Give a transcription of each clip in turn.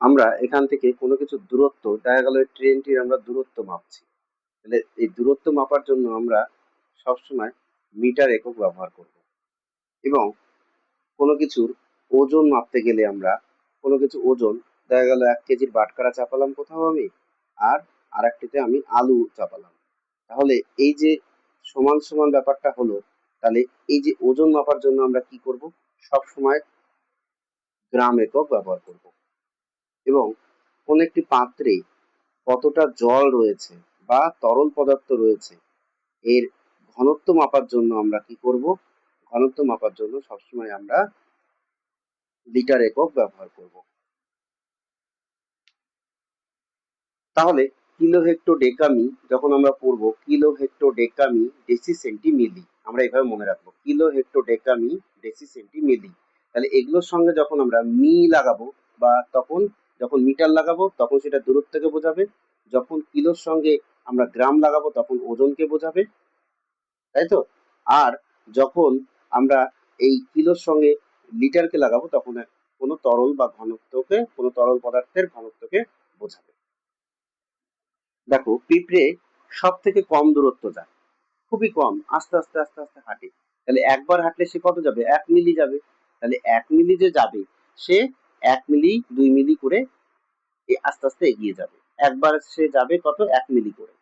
আমরা এখান থেকে কোনো কিছুর দূরত্ব, দেখা গেল এই ট্রেনটির আমরা দূরত্ব মাপছি, তাহলে এই দূরত্ব মাপার জন্য আমরা সবসময় মিটার একক ব্যবহার করব। এবং কোনো কিছুর ওজন মাপতে গেলে আমরা কোনো কিছু ওজন, দেখা গেল 1 কেজির বাটখারা চাপালাম কোথাও আমি, আর আরেকটিতে আমি আলু চাপালাম, তাহলে এই যে সমান সমান ব্যাপারটা হলো, তাহলে এই যে ওজন মাপার জন্য আমরা কি করব, সব সময় গ্রাম একক ব্যবহার করব। এবং কোন একটি পাত্রে কতটা জল রয়েছে বা তরল পদার্থ রয়েছে, এর ঘনত্ব মাপার জন্য আমরা কি করব, ঘনত্ব মাপার জন্য সবসময় আমরা লিটার একক ব্যবহার করব। তাহলে কিলো হেক্টো ডেকামি যখন আমরা পড়বো, কিলো হেক্টো ডেকামি ডেসি সেন্টি মিলি, আমরা এভাবে মনে রাখবো, কিলো হেক্টো ডেকামি ডেসি সেন্টি মিলি। তাহলে এগুলোর সঙ্গে যখন আমরা মি লাগাবো বা তখন যখন মিটার লাগাবো তখন সেটা দূরত্বকে বোঝাবে, যখন কিলোর সঙ্গে আমরা গ্রাম লাগাবো তখন ওজনকে বোঝাবে, তাই তো? আর যখন আমরা এই কিলোর সঙ্গে লিটারকে লাগাবো তখন কোনো তরল বা ঘনত্বকে, কোনো তরল পদার্থের ঘনত্বকে বোঝাবে। দেখো পিঁপড়ে সব থেকে কম দূরত্ব যায়, খুবই কম, আস্তে আস্তে আস্তে আস্তে হাঁটে, তাহলে একবার হাঁটলে সে কত যাবে, 1 মিলি যাবে, তাহলে 1 মিলি যে যাবে সে 1 মিলি 2 মিলি করে আস্তে আস্তে এগিয়ে যাবে, একবার সে যাবে কত, 1 মিলি করে।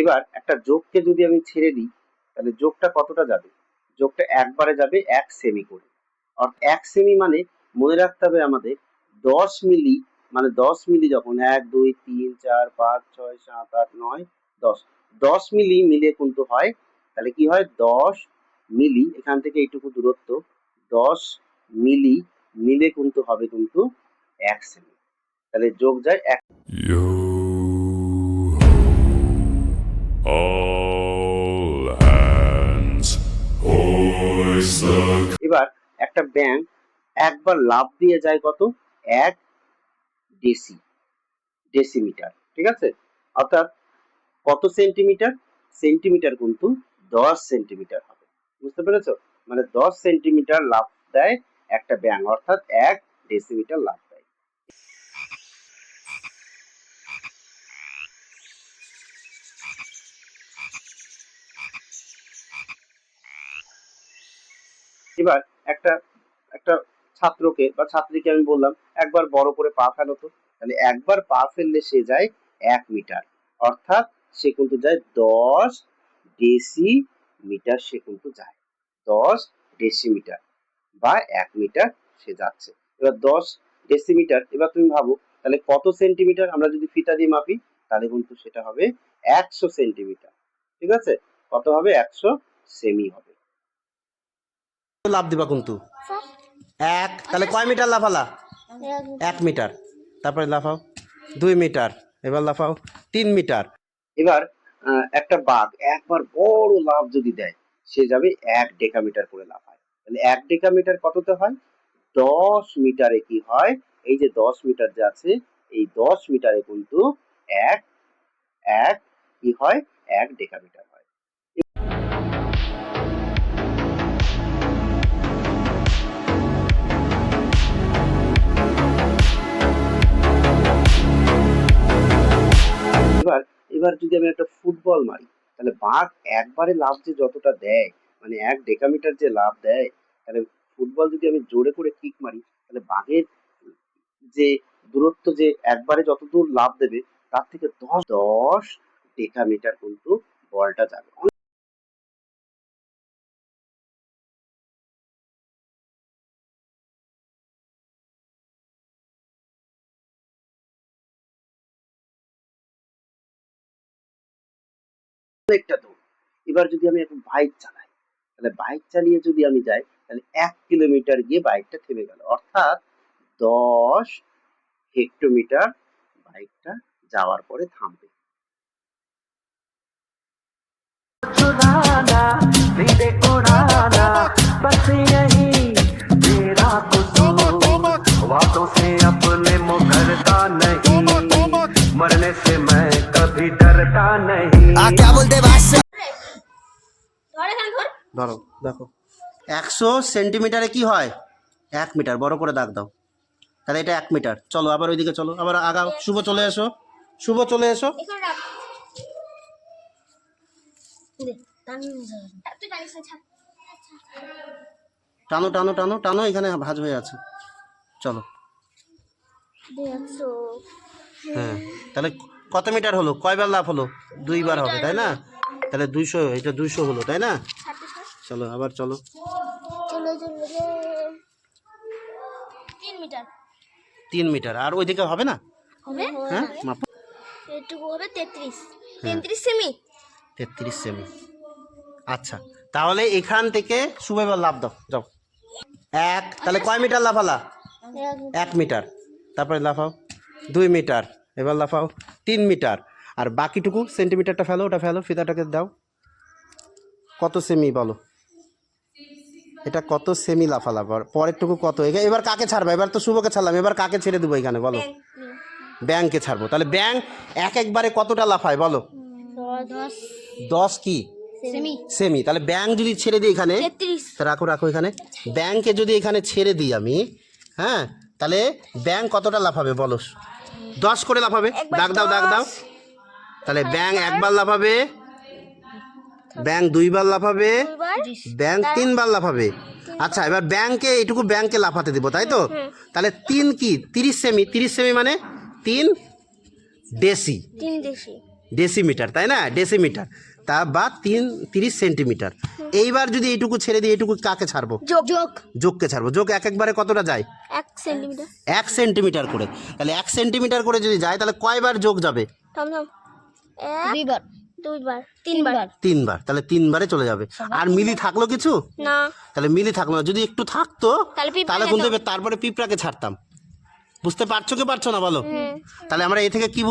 এবার একটা যোগকে যদি আমি ছেড়ে দিই, তাহলে যোগটা কতটা যাবে, যোগটা একবারে যাবে 1 সেমি করে, অর্থাৎ 1 সেমি মানে মনে রাখতে হবে আমাদের 10 মিলি, মানে 10 মিলি যখন 1 2 3 4 5 6 7 8 9 10, 10 মিলি মিলে কিন্তু হয়, তাহলে কি হয়, 10 মিলি, এখান থেকে এইটুকু দূরত্ব 10 মিলি মিলে কিন্তু হবে কিন্তু 1 সেমি, তাহলে যোগ যায় 1। All hands hoist the... এবার একটা ব্যাঙ একবার লাফ দিয়ে যায় কত, 1 ডেসিমিটার, ঠিক আছে, অর্থাৎ কত সেন্টিমিটার, সেন্টিমিটার কিন্তু 10 সেন্টিমিটার হবে, বুঝতে পেরেছো? মানে 10 সেন্টিমিটার লাফ দেয় একটা ব্যাঙ, অর্থাৎ 1 ডেসিমিটার লাফ দেয়। এবার একটা একটা ছাত্রকে বা ছাত্রীকে আমি বললাম একবার বড় করে পা ফেলো তো, তাহলে একবার পা ফেললে সে যায় 1 মিটার, অর্থাৎ সে কিন্তু যায় 10 ডেসিমিটার, সে কিন্তু যায় 10 ডেসিমিটার বা 1 মিটার সে যাচ্ছে। এবার 10 ডেসিমিটার, এবার তুমি ভাবো তাহলে কত সেন্টিমিটার, আমরা যদি ফিতা দিয়ে মাপি তাহলে কিন্তু সেটা হবে 100 সেন্টিমিটার, ঠিক আছে, কত হবে, 100 সেমি হবে। লাভ দিবা কিন্তু এক, তাহলে কয় মিটার লাফালা, 1 মিটার, তারপরে লাফাও 2 মিটার, এবার লাফাও 3 মিটার। এবার একটা বাঘ একবার বড় লাফ যদি দেয়, সে যাবে 1 ডেকামিটার করে লাফায়, তাহলে 1 ডেকামিটার কততে হয়, 10 মিটারে কি হয়, এই যে 10 মিটার যে আছে, এই 10 মিটারে কিন্তু এক এক কি হয়, 1 ডেকামিটার হয়। এবার এবার যদি আমি একটা ফুটবল মারি, তাহলে বাঘ একবারে লাফ যে যতটা দেয়, মানে 1 ডেকামিটার যে লাফ দেয়, তাহলে ফুটবল যদি আমি জোরে করে কিক মারি, তাহলে বাঘের যে দূরত্ব, যে একবারে যতদূর লাফ দেবে তার থেকে 10 ডেকামিটার কিন্তু বলটা যাবে। অনেকটা দূর। এবার যদি আমি এখন বাইক চালাই, তাহলে বাইক চালিয়ে যদি আমি যাই, তাহলে 1 কিলোমিটার গিয়ে বাইকটা থেমে গেল, অর্থাৎ 10 হেক্টোমিটার বাইকটা যাওয়ার পরে থামবে। चुराना धीरे उड़ाना बस यही मेरा कसूर वादों से अपने मुकरता नहीं मरने से मैं कभी डरता नहीं। क्या बोलते बात से ধরো দেখো 100 সেন্টিমিটারে কি হয় 1 মিটার, বড় করে দাগ দাও। তাহলে এটা 1 মিটার। চলো আবার ওইদিকে চলো, আবার আগাও। শুভ চলে এসো, শুভ চলে এসো। এখানে রাখ দে তুই জানিস না ছাড় টানো টানো টানো টানো, এখানে ভাঁজ হয়ে আছে। চলো 100 হ্যাঁ, তাহলে কত মিটার হলো, কয়বার লাভ হলো? 2 বার হবে তাই না? তাহলে 200, এটা 200 হলো তাই না? চলো আবার চলো। চলো চলো রে 3 মিটার 3 মিটার। আর ওইদিকে হবে না? হবে হ্যাঁ মাপো। এটুকু হবে 33 সেমি। 33 সেমি। আচ্ছা, তাহলে এখান থেকে শুভ এবার লাভ দাও, যাও। 1, তাহলে কয় মিটার লাফালা? 1 মিটার। তারপরে লাফাও 2 মিটার, এবার লাফাও 3 মিটার। আর বাকিটুকু সেন্টিমিটারটা ফেলো, ওটা ফেলো, ফিতাটাকে দাও। কত সেমি বলো? এটা কত সেমি লাফালা? পরেরটুকু কত? এবার কাকে ছাড়বা? এবার তো শুভকে ছাড়লাম, এবার কাকে ছেড়ে দেবো এখানে বলো? ব্যাংকে ছাড়বো। তাহলে ব্যাংক একবারে কতটা লাফায় বলো? 10 কি সেমি সেমি। তাহলে ব্যাংক যদি ছেড়ে দিই এখানে, 33 তা রাখো রাখো এখানে। ব্যাংকে যদি এখানে ছেড়ে দিই আমি, হ্যাঁ, তাহলে ব্যাংক কতটা লাফাবে বলো? 10 করে লাফাবে। দাগ দাও দাগ দাও। তাহলে ব্যাংক একবার লাফাবে, ব্যাংক 2 বার লাফাবে, ব্যাংক 3 বার লাফাবে। আচ্ছা, এবার ব্যাংকে এইটুকু ব্যাংকে লাফাতে দিব, তাই তো? তাহলে 3 কি 30 সেমি। 30 সেমি মানে 3 ডেসি, 3 দেশি ডেসিমিটার তাই না? ডেসিমিটার তা বা 30 সেন্টিমিটার। এইবার যদি এইটুকু ছেড়ে দিই, এইটুকু কাকে ছাড়বো? যোগ যোগ যোগকে ছাড়বো। যোগ একবারে কতটা যায়? 1 সেন্টিমিটার 1 সেন্টিমিটার করে। তাহলে 1 সেন্টিমিটার করে যদি যায়, তাহলে কয়বার যোগ যাবে? থাম থাম 1 বার 2 বার 3 বার 3 বার। তাহলে 3 বারে চলে যাবে। আর মিলি থাকলো কিছু? না তাহলে মিলি থাকলো না। যদি একটু থাকতো তাহলে পিঁপড়া তাহলে কিন্তু তারপরে পিঁপড়াকে ছাড়তাম। বুঝতে পারছো কি পারছো না বলো? তাহলে আমরা এ থেকে কি